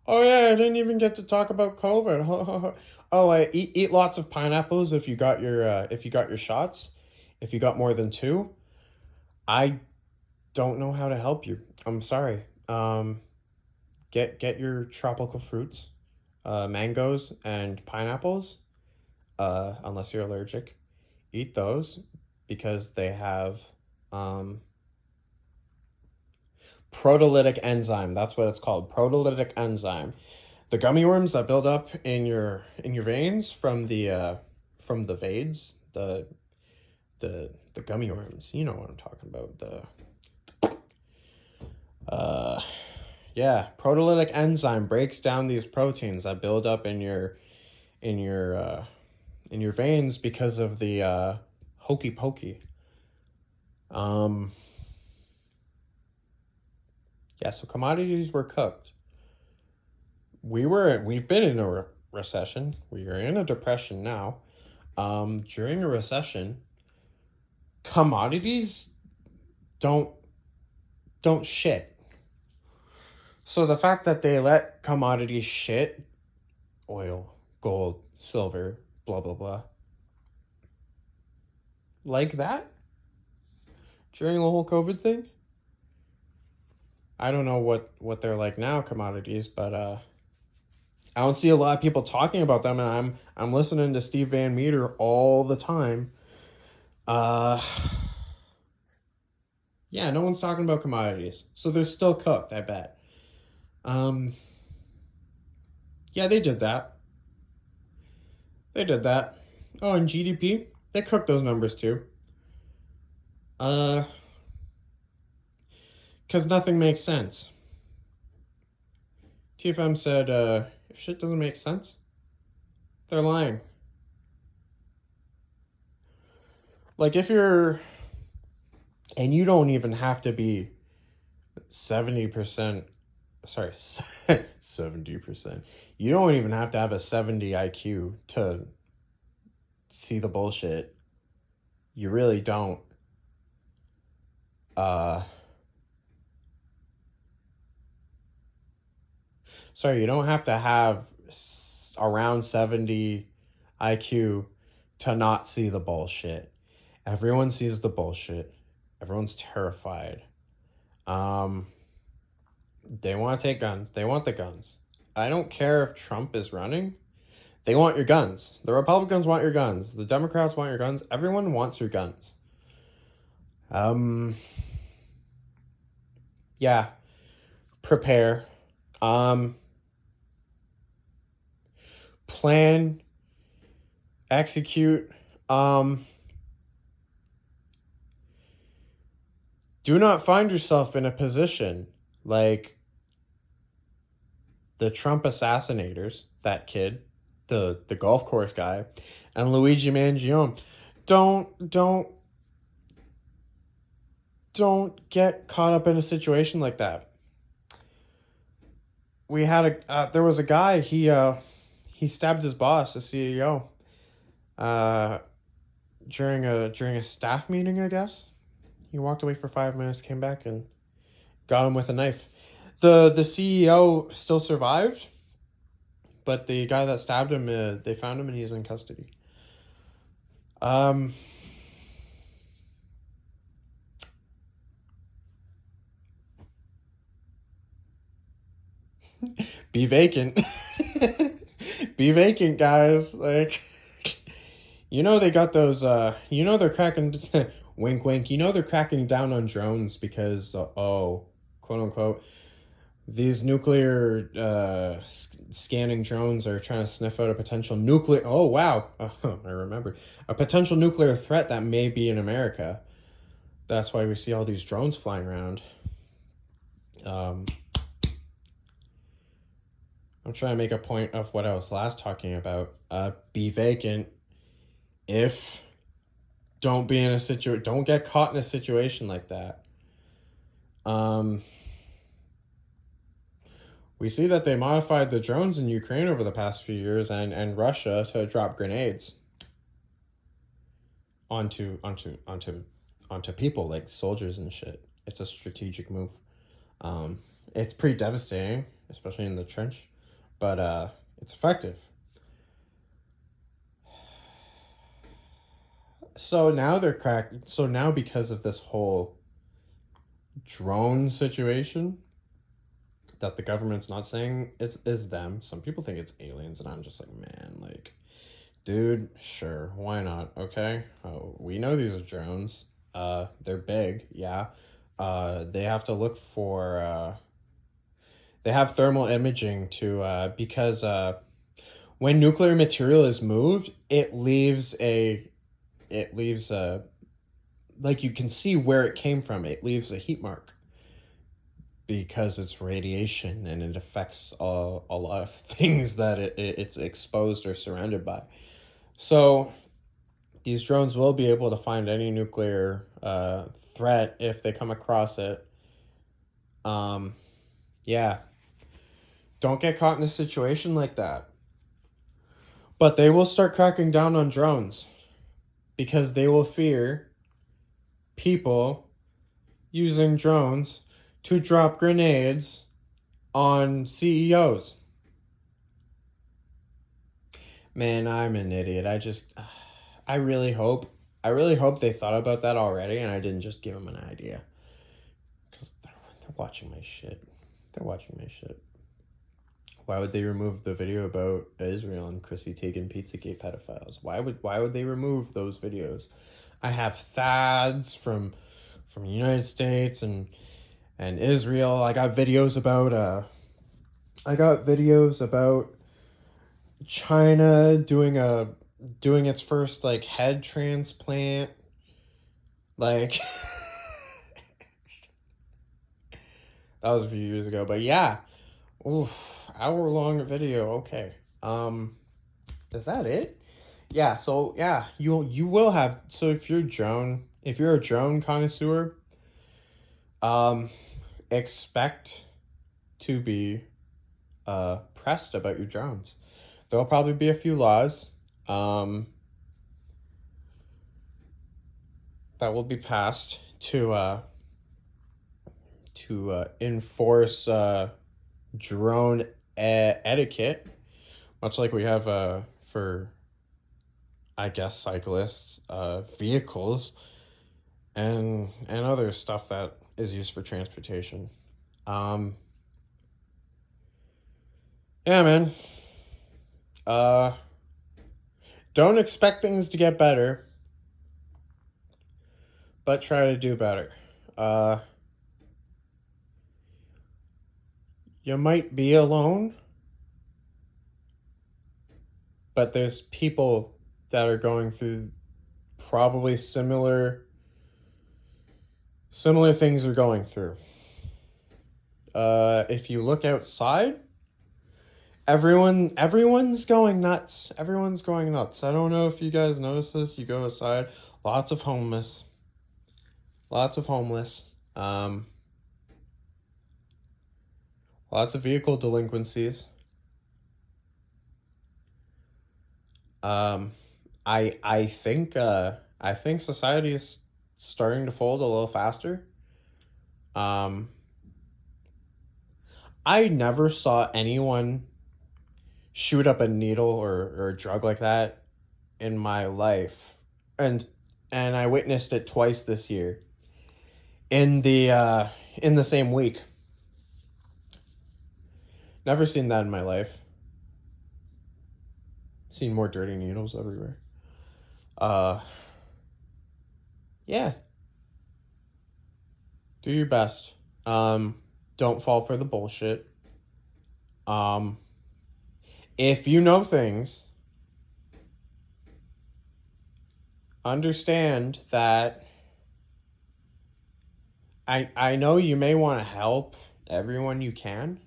Oh yeah, I didn't even get to talk about COVID. Oh, eat lots of pineapples if you got your shots. If you got more than 2, I don't know how to help you. I'm sorry. Get your tropical fruits, mangoes and pineapples. Unless you're allergic, eat those because they have proteolytic enzyme. That's what it's called, proteolytic enzyme. The gummy worms that build up in your veins from the vades, the gummy worms. You know what I'm talking about. Yeah, proteolytic enzyme breaks down these proteins that build up in your veins because of the hokey pokey. Yeah, so commodities were cooked. We've been in a recession. We are in a depression now. During a recession, commodities don't shit. So the fact that they let commodities shit, oil, gold, silver, blah blah blah, like that during the whole COVID thing. I don't know what they're like now, commodities, but I don't see a lot of people talking about them, and I'm listening to Steve Van Meter all the time. Yeah, no one's talking about commodities, so they're still cooked, I bet. Yeah, they did that. They did that. Oh, and GDP, they cooked those numbers too. Because nothing makes sense. TFM said, if shit doesn't make sense, they're lying. Like, if you're, and you don't even have to be 70%, sorry, 70%. You don't even have to have a 70 IQ to see the bullshit. You really don't. Sorry, you don't have to have around 70 IQ to not see the bullshit. Everyone sees the bullshit. Everyone's terrified. They want to take guns. They want the guns. I don't care if Trump is running. They want your guns. The Republicans want your guns. The Democrats want your guns. Everyone wants your guns. Yeah. Prepare. Plan. Execute. Do not find yourself in a position like the Trump assassinators, that kid, the golf course guy, and Luigi Mangione. Don't get caught up in a situation like that. We had there was a guy, he stabbed his boss, the CEO, during a staff meeting, I guess. He walked away for 5 minutes, came back, and got him with a knife. The CEO still survived, but the guy that stabbed him, they found him and he's in custody. Be vacant. Be vacant, guys. Like, they got those, they're cracking, wink, wink. They're cracking down on drones because, quote unquote, these nuclear scanning drones are trying to sniff out a potential nuclear, oh, wow, I remember, a potential nuclear threat that may be in America. That's why we see all these drones flying around. I'm trying to make a point of what I was last talking about. Be vacant. Don't get caught in a situation like that. We see that they modified the drones in Ukraine over the past few years and Russia to drop grenades onto people, like soldiers and shit. It's a strategic move. It's pretty devastating, especially in the trench, but it's effective. So now because of this whole drone situation, that the government's not saying is them. Some people think it's aliens, and I'm just like, man, like, dude, sure, why not? Okay, we know these are drones. They're big, yeah. They have to look for. They have thermal imaging to because when nuclear material is moved, it leaves like, you can see where it came from. It leaves a heat mark, because it's radiation and it affects a lot of things that it's exposed or surrounded by. So these drones will be able to find any nuclear threat if they come across it. Yeah. Don't get caught in a situation like that. But they will start cracking down on drones because they will fear people using drones to drop grenades on CEOs. Man, I'm an idiot. I really hope they thought about that already and I didn't just give them an idea. Because they're watching my shit. They're watching my shit. Why would they remove the video about Israel and Chrissy Teigen Pizzagate pedophiles? Why would they remove those videos? I have THAADs from the United States and Israel. I got videos about China doing its first like head transplant. Like that was a few years ago, but yeah. Oof. hour long video. Okay. Is that it? Yeah. So yeah, you will have. So if you're a drone connoisseur, um, expect to be pressed about your drones. There'll probably be a few laws that will be passed to enforce drone etiquette, much like we have for, I guess, cyclists, vehicles, and other stuff that is used for transportation. Um, yeah, man. Uh, don't expect things to get better, but try to do better. Uh, you might be alone, but there's people that are going through probably similar things you're going through. If you look outside, everyone's going nuts. Everyone's going nuts. I don't know if you guys notice this. You go outside, lots of homeless, lots of homeless. Lots of vehicle delinquencies. Um, I think society is starting to fold a little faster. Um, I never saw anyone shoot up a needle or a drug like that in my life, and and I witnessed it twice this year in the same week. Never seen that in my life. Seen more dirty needles everywhere. Uh, yeah, do your best. Don't fall for the bullshit. Um, if you know things, understand that I know you may want to help everyone you can,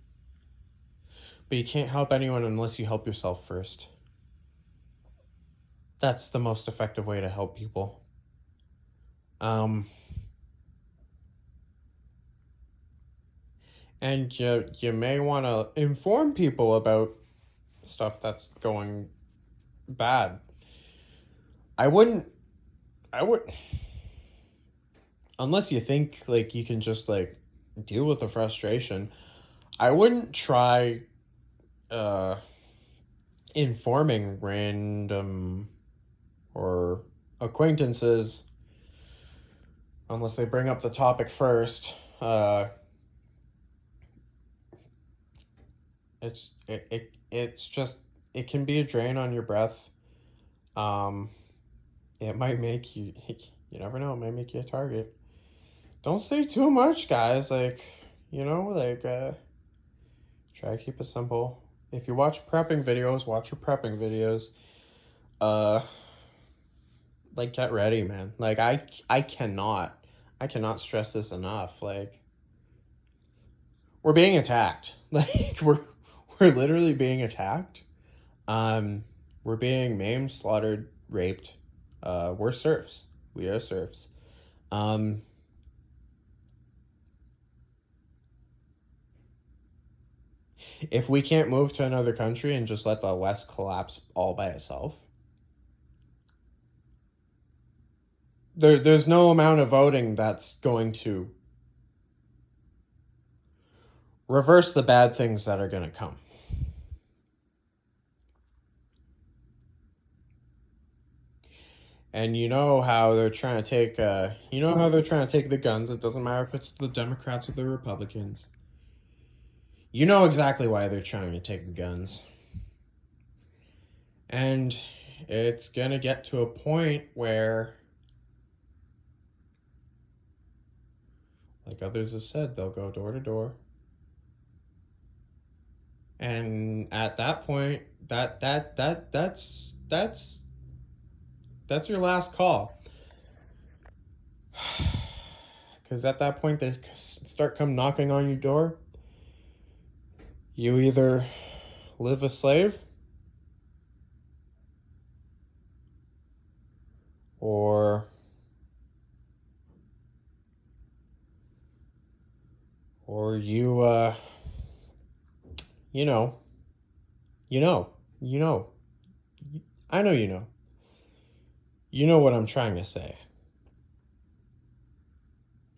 but you can't help anyone unless you help yourself first. That's the most effective way to help people. Um, and you may want to inform people about stuff that's going bad. I wouldn't I would unless you think like you can just like deal with the frustration. I wouldn't try uh informing random or acquaintances unless they bring up the topic first. It's just it can be a drain on your breath. Um, it might make you you never know, it might make you a target. Don't say too much, guys. Like, try to keep it simple. If you watch prepping videos, watch your prepping videos. Uh, like get ready, man. Like I cannot stress this enough. Like we're being attacked. Like we're literally being attacked. Um, we're being maimed, slaughtered, raped. We're serfs. We are serfs. Um, if we can't move to another country and just let the West collapse all by itself, there's no amount of voting that's going to reverse the bad things that are going to come. And you know how they're trying to take the guns. It doesn't matter if it's the Democrats or the Republicans. You know exactly why they're trying to take the guns. And it's going to get to a point where, like others have said, they'll go door to door. And at that point, that's your last call. Because at that point, they start come knocking on your door. You either live a slave or you you know, you know, you know. I know you know. You know what I'm trying to say.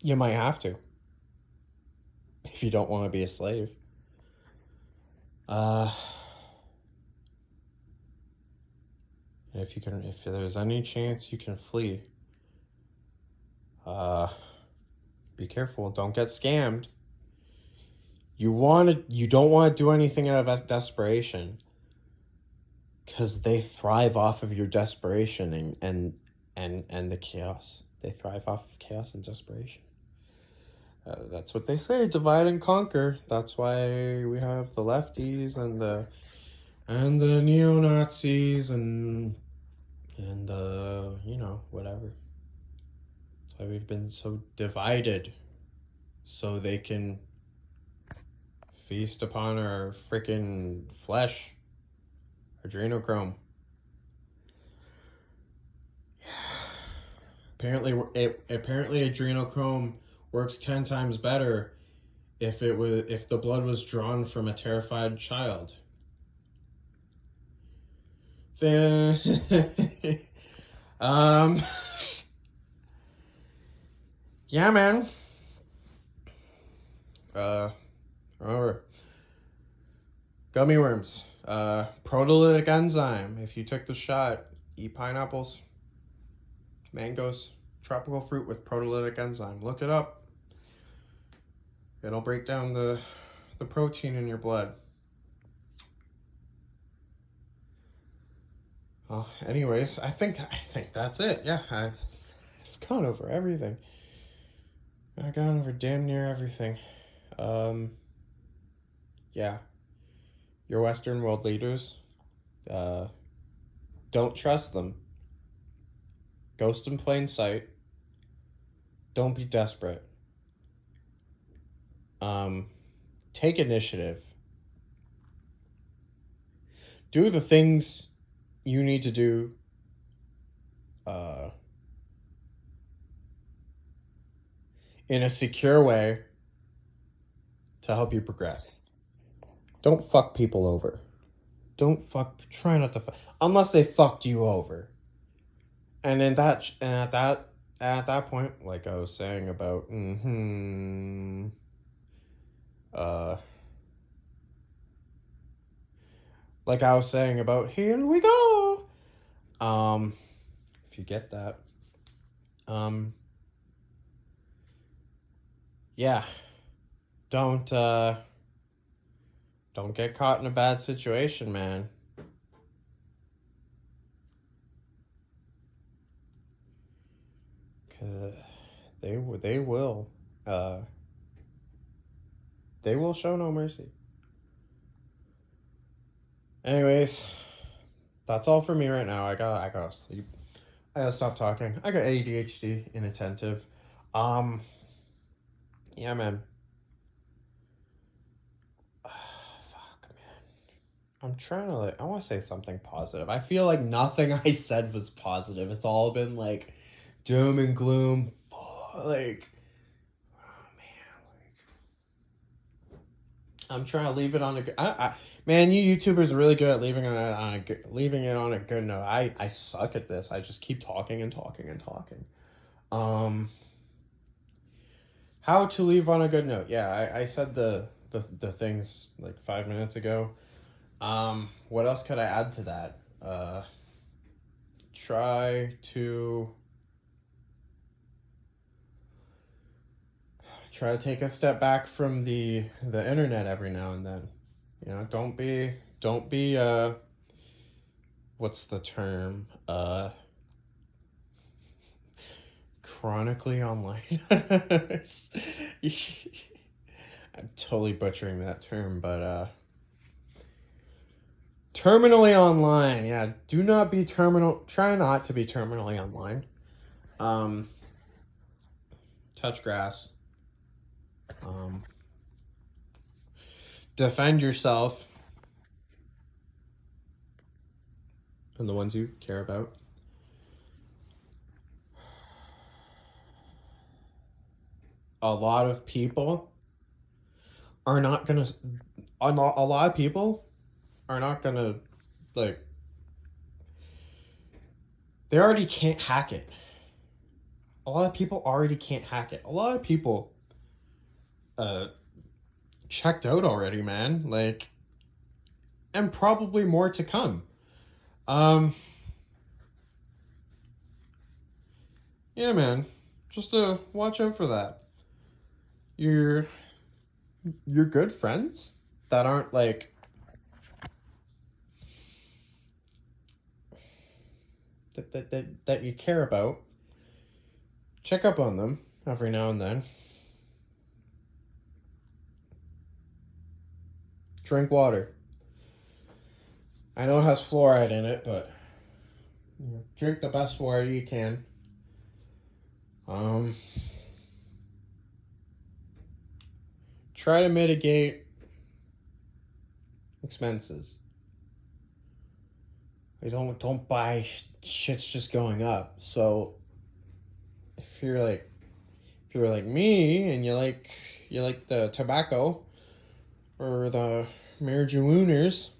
You might have to if you don't want to be a slave. Uh if you can, if there's any chance you can flee, uh be careful, don't get scammed. You don't want to do anything out of desperation, because they thrive off of your desperation and the chaos. They thrive off of chaos and desperation. That's what they say, divide and conquer. That's why we have the lefties and the neo-Nazis and you know, whatever. That's why we've been so divided, so they can feast upon our freaking flesh, adrenochrome. Apparently adrenochrome works 10 times better if the blood was drawn from a terrified child. um yeah, man. Remember, gummy worms, proteolytic enzyme. If you took the shot, eat pineapples, mangoes, tropical fruit with proteolytic enzyme. Look it up. It'll break down the protein in your blood. Anyways, I think that's it. Yeah, I've gone over everything. I've gone over damn near everything. Yeah, your Western world leaders, don't trust them. Ghost in plain sight. Don't be desperate. Take initiative. Do the things you need to do in a secure way to help you progress. Don't fuck people over. Try not to fuck, unless they fucked you over. And in that, and at that point, like I was saying about, like I was saying about, here we go. If you get that, yeah, don't get caught in a bad situation, man. Cause they will show no mercy. Anyways, that's all for me right now. I gotta sleep. I gotta stop talking. I got ADHD, inattentive. Yeah, man. Fuck, man. I'm trying to, like, I want to say something positive. I feel like nothing I said was positive. It's all been like doom and gloom. Like, oh man, like, I'm trying to leave it on a good. Man, you YouTubers are really good at leaving it on a good note. I suck at this. I just keep talking and talking and talking. How to leave on a good note. Yeah, I said the things like 5 minutes ago. What else could I add to that? Try to take a step back from the internet every now and then. You know, don't be what's the term? Chronically online. I'm totally butchering that term, but terminally online. Yeah, do not be try not to be terminally online. Touch grass. defend yourself and the ones you care about. A lot of people are not gonna. A lot of people are not gonna, like. They already can't hack it. A lot of people already can't hack it. A lot of people checked out already, man. Like, and probably more to come. Yeah, man. Just watch out for that. Your good friends that aren't like that you care about. Check up on them every now and then. Drink water. I know it has fluoride in it, but drink the best water you can. Try to mitigate expenses. Don't buy shit's just going up. So if you're like me and you like the tobacco or the marijuaners,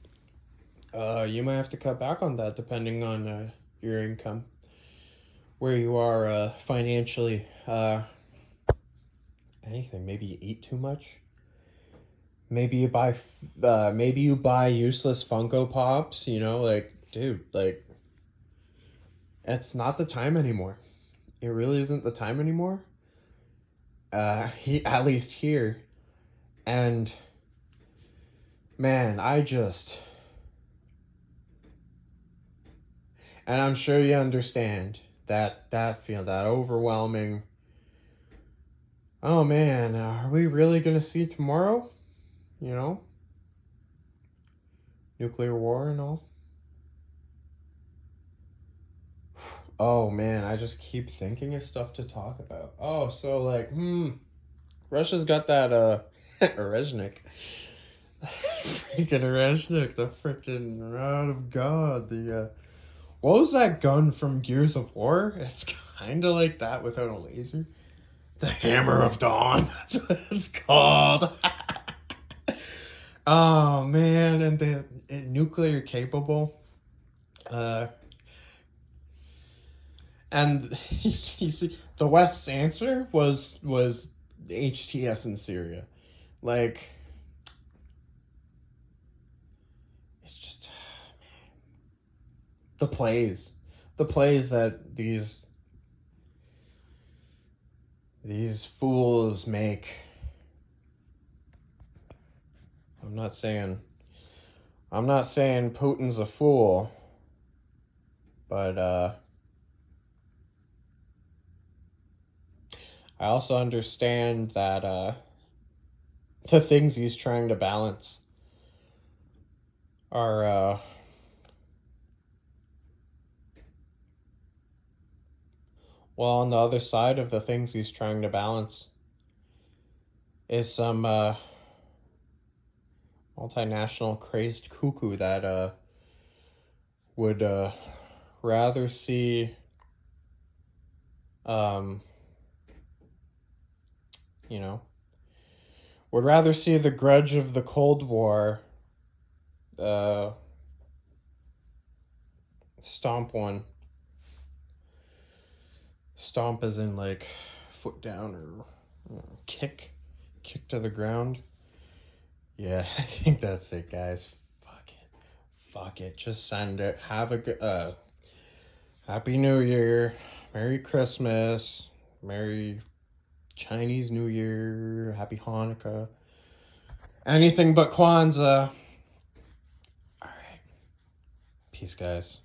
you might have to cut back on that depending on your income, where you are financially. Anything. Maybe you eat too much. Maybe you buy useless Funko Pops. You know, like, dude, like, it's not the time anymore. It really isn't the time anymore. At least here, and man, and I'm sure you understand that overwhelming. Oh man, are we really gonna see tomorrow? You know, nuclear war and all. Oh man, I just keep thinking of stuff to talk about. Oh, so like, Russia's got that Orezhnik. Freaking Orezhnik, the freaking rod of God. The what was that gun from Gears of War? It's kind of like that without a laser. The Hammer of Dawn. That's what it's called. Oh man, and the nuclear capable. And you see, the West's answer was HTS in Syria. Like, it's just the plays that these fools make. I'm not saying Putin's a fool, but I also understand that the things he's trying to balance are well, on the other side of the things he's trying to balance is some multinational crazed cuckoo that would rather see you know, would rather see the grudge of the Cold War stomp one. Stomp as in like foot down or kick to the ground. Yeah, I think that's it, guys. Fuck it. Just send it. Have a good Happy New Year, Merry Christmas, Merry Chinese New Year, Happy Hanukkah. Anything but Kwanzaa. All right. Peace, guys.